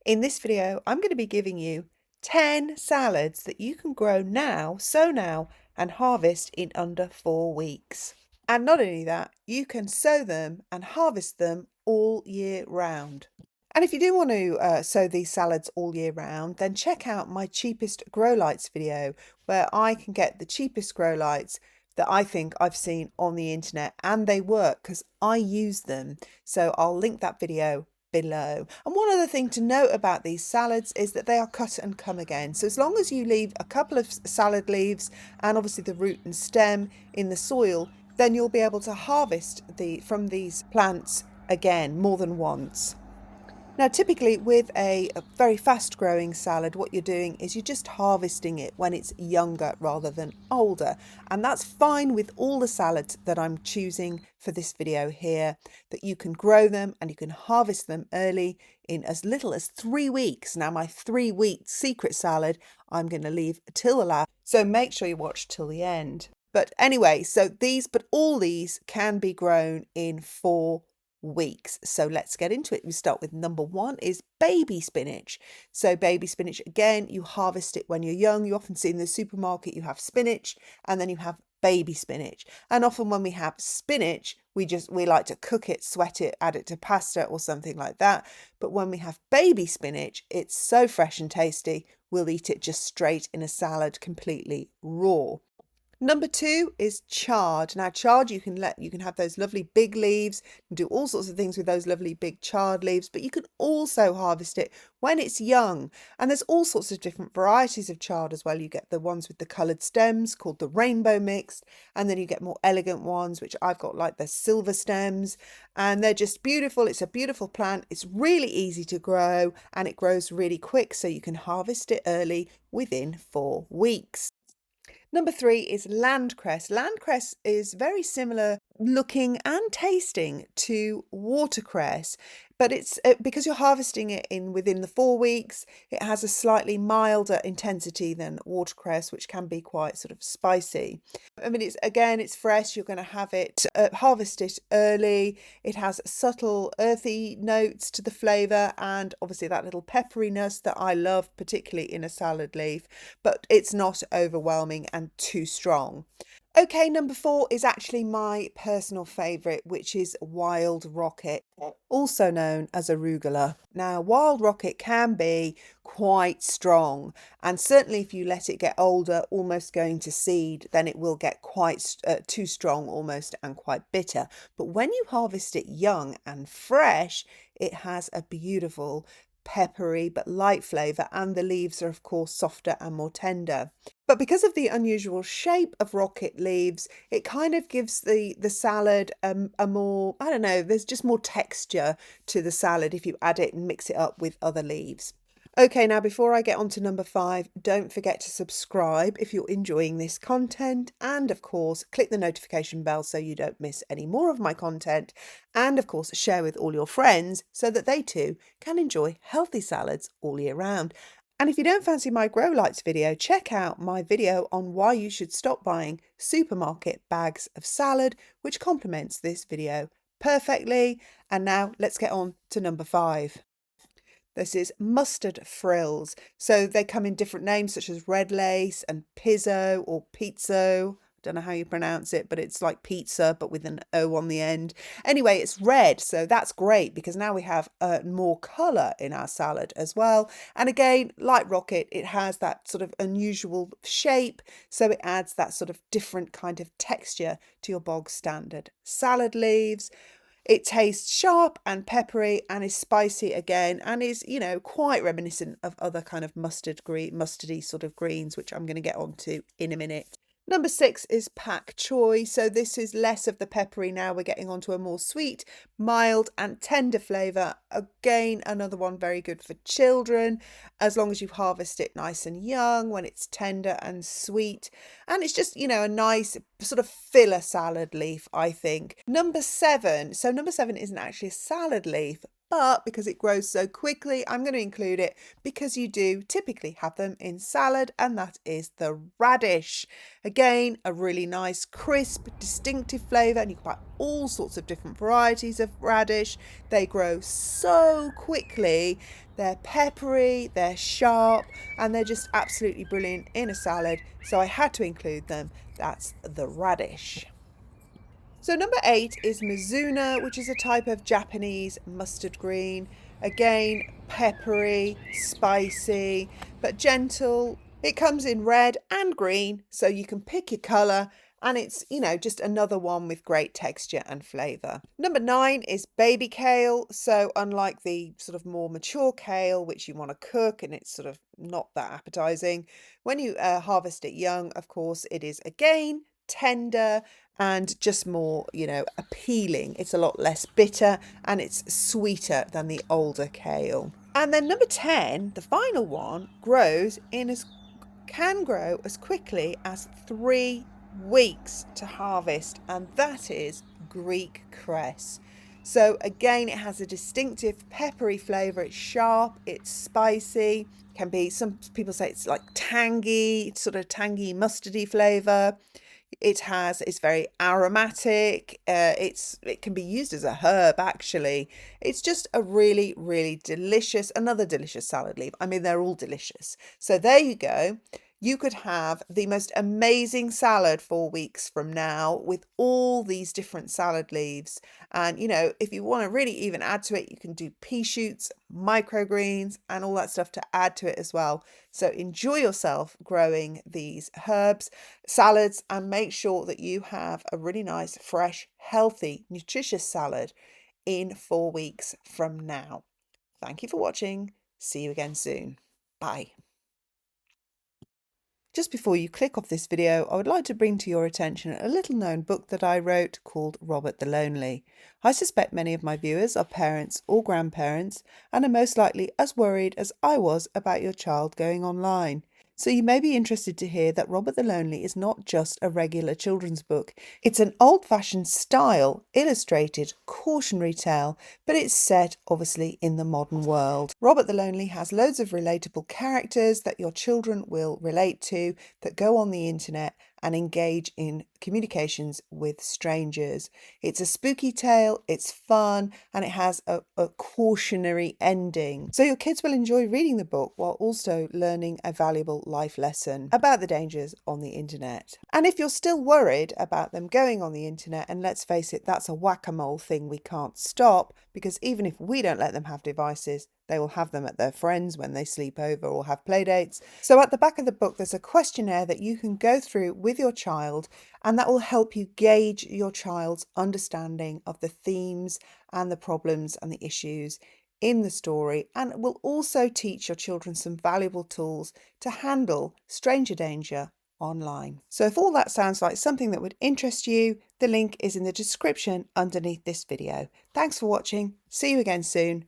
In this video, I'm going to be giving you 10 salads that you can grow now, sow now, and harvest in under 4 weeks. And not only that, you can sow them and harvest them all year round. And if you do want to sow these salads all year round, then check out my cheapest grow lights video, where I can get the cheapest grow lights that I think I've seen on the internet, and they work because I use them. So I'll link that video below. And one other thing to note about these salads is that they are cut and come again. So as long as you leave a couple of salad leaves and obviously the root and stem in the soil, then you'll be able to harvest from these plants again more than once. Now, typically with a very fast growing salad, what you're doing is you're just harvesting it when it's younger rather than older. And that's fine with all the salads that I'm choosing for this video here, that you can grow them and you can harvest them early in as little as 3 weeks. Now, my 3-week secret salad, I'm going to leave till the last. So make sure you watch till the end. But anyway, all these can be grown in 4 weeks. So let's get into it. We start with number 1 is baby spinach. So baby spinach, again, you harvest it when you're young. You often see in the supermarket you have spinach and then you have baby spinach. And often when we have spinach, we like to cook it, sweat it, add it to pasta or something like that. But when we have baby spinach, it's so fresh and tasty, we'll eat it just straight in a salad, completely raw. Number 2 is chard. Now, chard, you can have those lovely big leaves and do all sorts of things with those lovely big chard leaves, but you can also harvest it when it's young. And there's all sorts of different varieties of chard as well. You get the ones with the coloured stems called the rainbow mixed, and then you get more elegant ones, which I've got like the silver stems, and they're just beautiful. It's a beautiful plant. It's really easy to grow and it grows really quick, so you can harvest it early within 4 weeks. Number 3 is landcress. Landcress is very similar looking and tasting to watercress, but it's because you're harvesting it within the 4 weeks, it has a slightly milder intensity than watercress, which can be quite sort of spicy. I mean, it's fresh. You're going to have it harvest it early. It has subtle earthy notes to the flavour and obviously that little pepperiness that I love, particularly in a salad leaf, but it's not overwhelming and too strong. Okay, number 4 is actually my personal favourite, which is wild rocket, also known as arugula. Now, wild rocket can be quite strong, and certainly if you let it get older, almost going to seed, then it will get quite too strong almost and quite bitter. But when you harvest it young and fresh, it has a beautiful peppery but light flavour, and the leaves are of course softer and more tender. But because of the unusual shape of rocket leaves, it kind of gives the salad a more, I don't know, there's just more texture to the salad if you add it and mix it up with other leaves. Okay, now before I get on to number 5, don't forget to subscribe if you're enjoying this content, and of course click the notification bell so you don't miss any more of my content, and of course share with all your friends so that they too can enjoy healthy salads all year round. And if you don't fancy my grow lights video, check out my video on why you should stop buying supermarket bags of salad, which complements this video perfectly. And now let's get on to number 5. This is mustard frills. So they come in different names such as red lace and pizzo or pizzo. I don't know how you pronounce it, but it's like pizza but with an O on the end. Anyway, it's red, so that's great because now we have more colour in our salad as well. And again, like rocket, it has that sort of unusual shape, so it adds that sort of different kind of texture to your bog standard salad leaves. It tastes sharp and peppery and is spicy again, and is, quite reminiscent of other kind of mustardy sort of greens, which I'm going to get onto in a minute. Number 6 is pak choy. So this is less of the peppery now. We're getting onto a more sweet, mild and tender flavour. Again, another one very good for children, as long as you harvest it nice and young when it's tender and sweet. And it's just, a nice sort of filler salad leaf, I think. Number 7. So number 7 isn't actually a salad leaf, but because it grows so quickly, I'm going to include it because you do typically have them in salad, and that is the radish. Again, a really nice, crisp, distinctive flavour, and you can buy all sorts of different varieties of radish. They grow so quickly. They're peppery, they're sharp, and they're just absolutely brilliant in a salad. So I had to include them. That's the radish. So number 8 is Mizuna, which is a type of Japanese mustard green. Again, peppery, spicy, but gentle. It comes in red and green, so you can pick your colour, and it's, just another one with great texture and flavour. Number 9 is baby kale. So unlike the sort of more mature kale, which you want to cook and it's sort of not that appetizing, when you harvest it young, of course, it is again tender and just more, appealing. It's a lot less bitter and it's sweeter than the older kale. And then number 10, the final one, can grow as quickly as 3 weeks to harvest, and that is Greek cress. So again, it has a distinctive peppery flavour. It's sharp, it's spicy, can be, some people say it's like tangy, sort of tangy mustardy flavour. It's very aromatic. It can be used as a herb, actually. It's just a really, really delicious, another delicious salad leaf. I mean, they're all delicious. So there you go. You could have the most amazing salad 4 weeks from now with all these different salad leaves. And, if you want to really even add to it, you can do pea shoots, microgreens, and all that stuff to add to it as well. So enjoy yourself growing these herbs, salads, and make sure that you have a really nice, fresh, healthy, nutritious salad in 4 weeks from now. Thank you for watching. See you again soon. Bye. Just before you click off this video, I would like to bring to your attention a little known book that I wrote called Robert the Lonely. I suspect many of my viewers are parents or grandparents and are most likely as worried as I was about your child going online. So you may be interested to hear that Robert the Lonely is not just a regular children's book. It's an old-fashioned style, illustrated, cautionary tale, but it's set obviously in the modern world. Robert the Lonely has loads of relatable characters that your children will relate to, that go on the internet and engage in communications with strangers. It's a spooky tale, it's fun, and it has a cautionary ending. So your kids will enjoy reading the book while also learning a valuable life lesson about the dangers on the internet. And if you're still worried about them going on the internet, and let's face it, that's a whack-a-mole thing we can't stop, because even if we don't let them have devices, they will have them at their friends when they sleep over or have play dates. So at the back of the book, there's a questionnaire that you can go through with your child, and that will help you gauge your child's understanding of the themes and the problems and the issues in the story, and it will also teach your children some valuable tools to handle stranger danger online. So if all that sounds like something that would interest you, the link is in the description underneath this video. Thanks for watching. See you again soon.